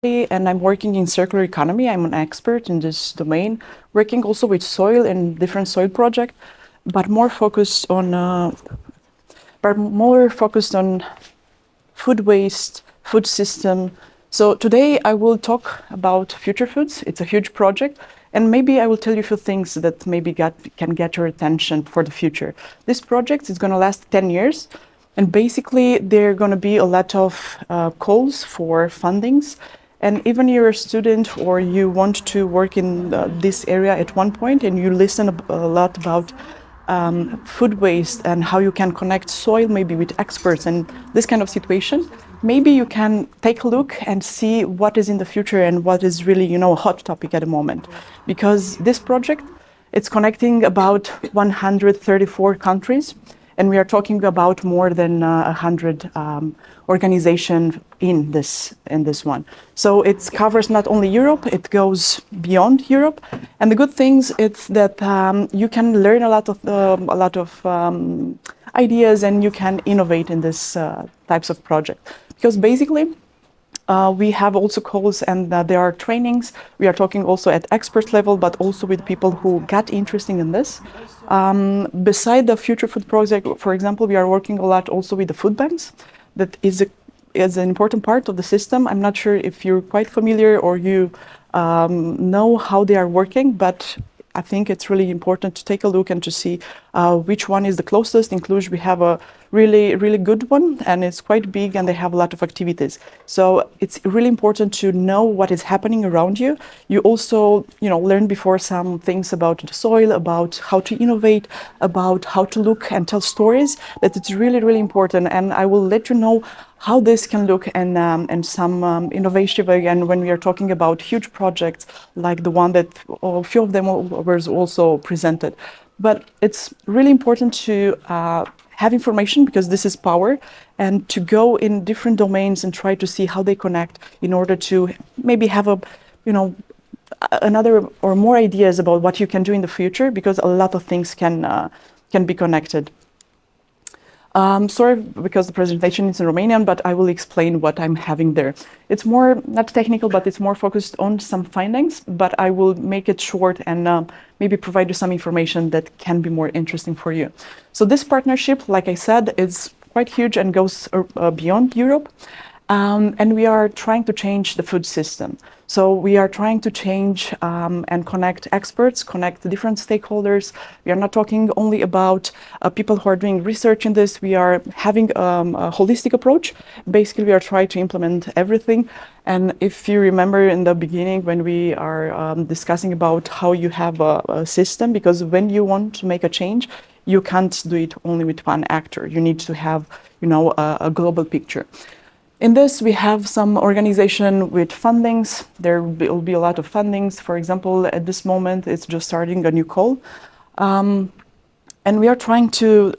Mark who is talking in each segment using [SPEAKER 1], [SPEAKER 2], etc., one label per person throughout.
[SPEAKER 1] and I'm working in circular economy. I'm an expert in this domain, working also with soil and different soil projects, but more focused on food waste, food system. So today I will talk about FutureFoodS. It's a huge project, and maybe I will tell you a few things that maybe can get your attention for the future. This project is going to last 10 years, and basically there are going to be a lot of calls for fundings. And even you're a student or you want to work in this area at one point and you listen a lot about food waste and how you can connect soil maybe with experts and this kind of situation, maybe you can take a look and see what is in the future and what is really, a hot topic at the moment. Because this project, it's connecting about 134 countries, and we are talking about more than 100 organizations in this one. So it covers not only Europe, it goes beyond Europe. And the good things is that you can learn a lot of ideas, and you can innovate in this types of project. Because basically, we have also calls, and there are trainings. We are talking also at expert level, but also with people who got interested in this. Beside the Future Food project, for example, we are working a lot also with the food banks. That is an important part of the system. I'm not sure if you're quite familiar or you know how they are working, but I think it's really important to take a look and to see which one is the closest. In Cluj, we have a really good one, and it's quite big, and they have a lot of activities. So it's really important to know what is happening around you. You also, learn before some things about the soil, about how to innovate, about how to look and tell stories. That it's really important, and I will let you know how this can look and some innovative way. And when we are talking about huge projects like the one that a few of them was also presented. But it's really important to have information, because this is power, and to go in different domains and try to see how they connect in order to maybe have another or more ideas about what you can do in the future, because a lot of things can be connected. Sorry, because the presentation is in Romanian, but I will explain what I'm having there. It's more, not technical, but it's more focused on some findings, but I will make it short and maybe provide you some information that can be more interesting for you. So this partnership, like I said, is quite huge and goes beyond Europe. And we are trying to change the food system. So we are trying to change and connect experts, connect the different stakeholders. We are not talking only about people who are doing research in this. We are having a holistic approach. Basically, we are trying to implement everything. And if you remember in the beginning when we are discussing about how you have a system, because when you want to make a change, you can't do it only with one actor. You need to have, a global picture. In this, we have some organization with fundings. There will be a lot of fundings. For example, at this moment, it's just starting a new call. And we are trying to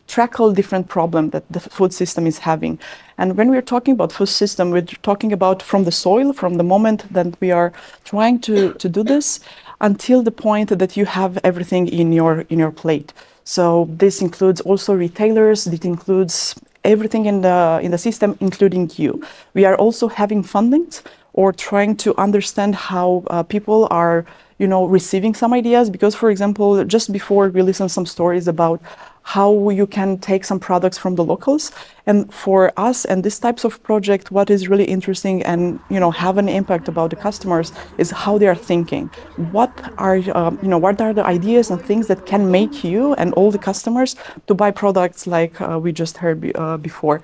[SPEAKER 1] tackle different problems that the food system is having. And when we're talking about food system, we're talking about from the soil, from the moment that we are trying to do this, until the point that you have everything in your plate. So this includes also retailers. It includes everything in the system, including you. We are also having fundings or trying to understand how people are, receiving some ideas. Because, for example, just before we listened some stories about how you can take some products from the locals. And for us and these types of project, what is really interesting and, have an impact about the customers is how they are thinking. What are the ideas and things that can make you and all the customers to buy products like we just heard before.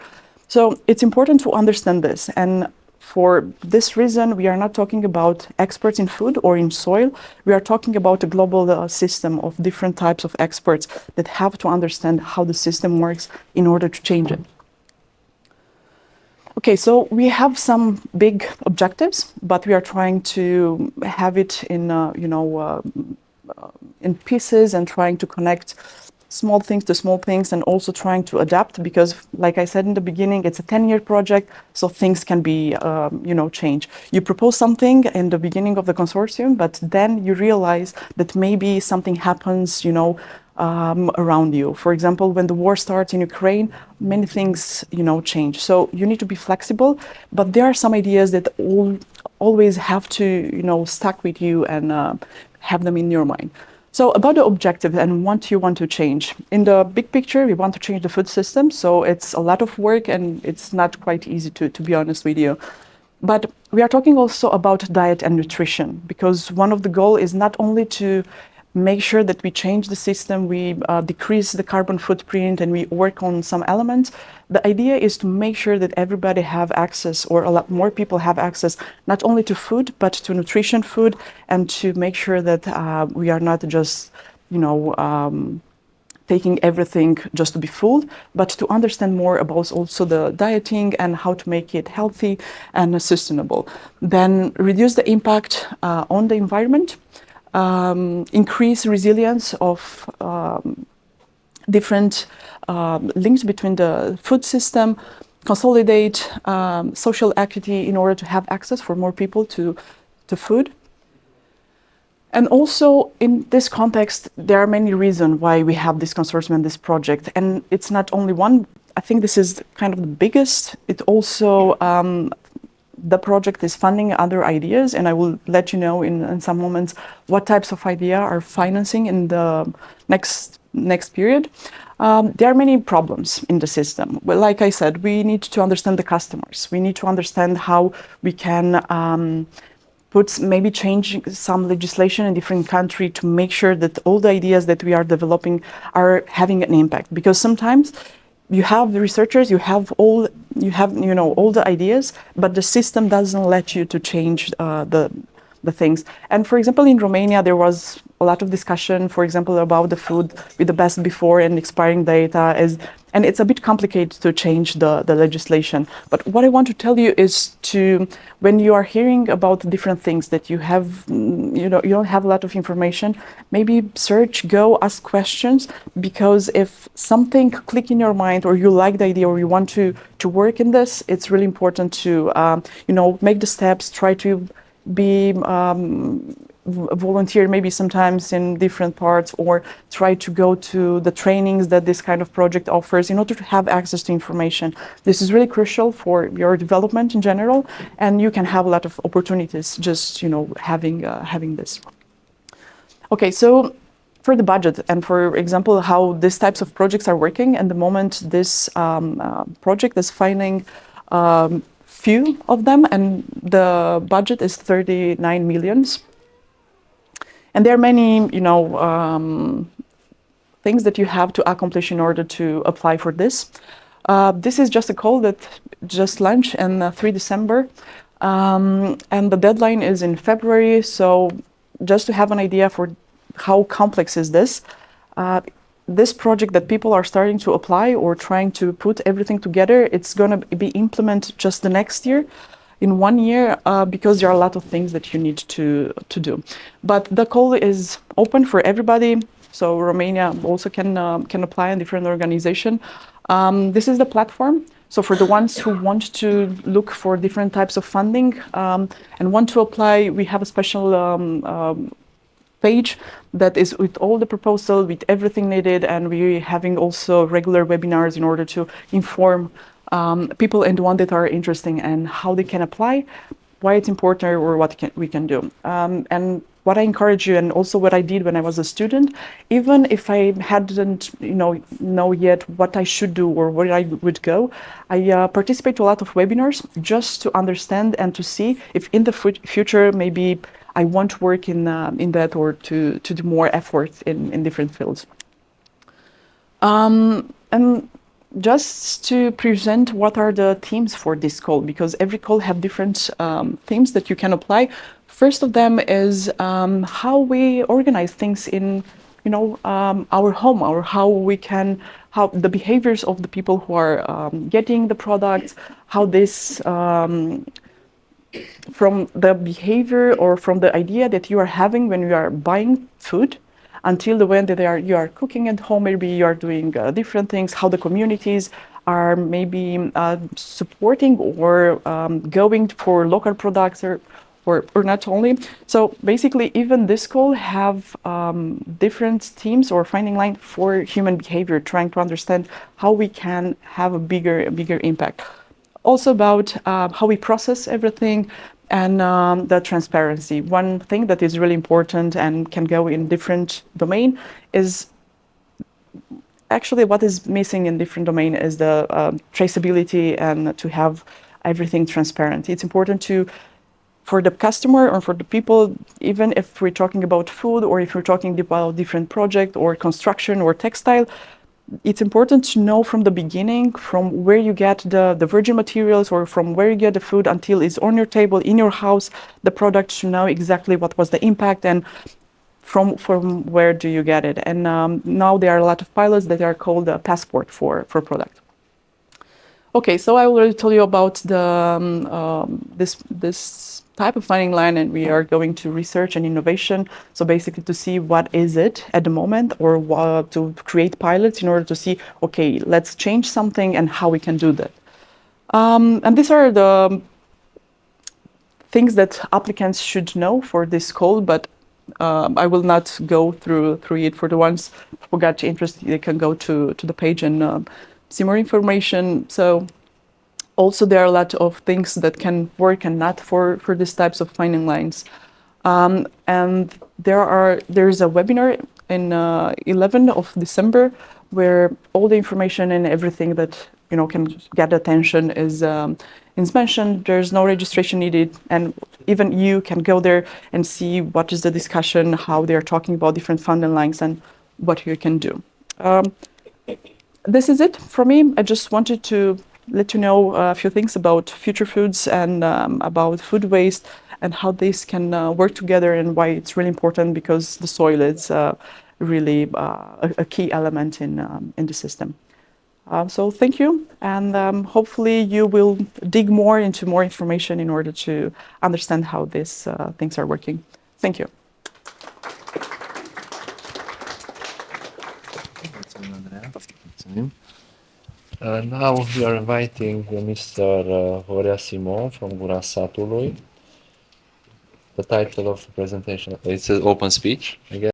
[SPEAKER 1] So it's important to understand this. And for this reason, we are not talking about experts in food or in soil. We are talking about a global system of different types of experts that have to understand how the system works in order to change it. Okay, so we have some big objectives, but we are trying to have it in, in pieces and trying to connect small things to small things, and also trying to adapt, because like I said in the beginning, it's a 10-year project, so things can be, changed. You propose something in the beginning of the consortium, but then you realize that maybe something happens, around you. For example, when the war starts in Ukraine, many things, change. So you need to be flexible, but there are some ideas that always have to, stuck with you and have them in your mind. So about the objective and what you want to change. In the big picture, we want to change the food system. So it's a lot of work and it's not quite easy to be honest with you. But we are talking also about diet and nutrition, because one of the goals is not only to make sure that we change the system, we decrease the carbon footprint, and we work on some elements. The idea is to make sure that everybody have access, or a lot more people have access, not only to food, but to nutrition food, and to make sure that we are not just, taking everything just to be full, but to understand more about also the dieting and how to make it healthy and sustainable. Then reduce the impact on the environment, increase resilience of different links between the food system, consolidate social equity in order to have access for more people to food. And also in this context, there are many reasons why we have this consortium and this project. And it's not only one. I think this is kind of the biggest. It also, the project is funding other ideas, and I will let you know in some moments what types of idea are financing in the next period. There are many problems in the system. Well, like I said, we need to understand the customers. We need to understand how we can maybe changing some legislation in different countries to make sure that all the ideas that we are developing are having an impact. Because sometimes you have the researchers, you have all the ideas, but the system doesn't let you to change the things. And for example, in Romania, there was a lot of discussion, for example, about the food with the best before and expiring data, and it's a bit complicated to change the legislation. But what I want to tell you is when you are hearing about different things that you have, you don't have a lot of information, maybe search, go ask questions, because if something click in your mind, or you like the idea, or you want to work in this, it's really important to, make the steps, try to be volunteer maybe sometimes in different parts, or try to go to the trainings that this kind of project offers in order to have access to information. This is really crucial for your development in general, and you can have a lot of opportunities just having this. Okay, so for the budget and for example how these types of projects are working, at the moment this project is finding few of them, and the budget is 39 millions. And there are many, things that you have to accomplish in order to apply for this. This is just a call that just launched on 3 December, and the deadline is in February. So just to have an idea for how complex is this, this project that people are starting to apply or trying to put everything together, it's going to be implemented just the next year, in 1 year, because there are a lot of things that you need to do. But the call is open for everybody, so Romania also can apply in different organization. This is the platform. So for the ones who want to look for different types of funding and want to apply, we have a special page that is with all the proposal, with everything needed, and we're having also regular webinars in order to inform people and the one that are interested and how they can apply, why it's important, or what we can do. And what I encourage you, and also what I did when I was a student, even if I hadn't know yet what I should do or where I would go, I participate to a lot of webinars just to understand and to see if in the future maybe I want to work in that, or to do more effort in different fields. And just to present what are the themes for this call, because every call have different themes that you can apply. First of them is how we organize things in our home, or how the behaviors of the people who are getting the products, how this from the behavior or from the idea that you are having when you are buying food until the when that you are cooking at home, maybe you are doing different things, how the communities are maybe supporting or going for local products, or or not only. So basically, even this call have different teams or finding line for human behavior, trying to understand how we can have a bigger impact. Also about how we process everything and the transparency. One thing that is really important and can go in different domain is actually what is missing in different domain is the traceability and to have everything transparent. It's important to for the customer or for the people, even if we're talking about food or if we're talking about different project or construction or textile, it's important to know from the beginning from where you get the virgin materials or from where you get the food until it's on your table, in your house, the product to know exactly what was the impact and from where do you get it. And now there are a lot of pilots that are called a passport for product. Okay, so I already told you about the this type of finding line, and we are going to research and innovation. So basically to see what is it at the moment, or to create pilots in order to see, okay, let's change something and how we can do that. And these are the things that applicants should know for this call, but I will not go through it. For the ones who got interested, they can go to the page and see more information. So also there are a lot of things that can work and not for these types of finding lines. And there's a webinar in 11th of December where all the information and everything that can get attention is mentioned. There's no registration needed, and even you can go there and see what is the discussion, how they're talking about different funding lines and what you can do. This is it for me. I just wanted to let you know a few things about FutureFoodS and about food waste and how this can work together and why it's really important, because the soil is really a key element in the system. So thank you, and hopefully you will dig more into more information in order to understand how these things are working. Thank you.
[SPEAKER 2] Now we are inviting Mr. Horea Simon from Gura Satului. The title of the presentation is open speech, I guess.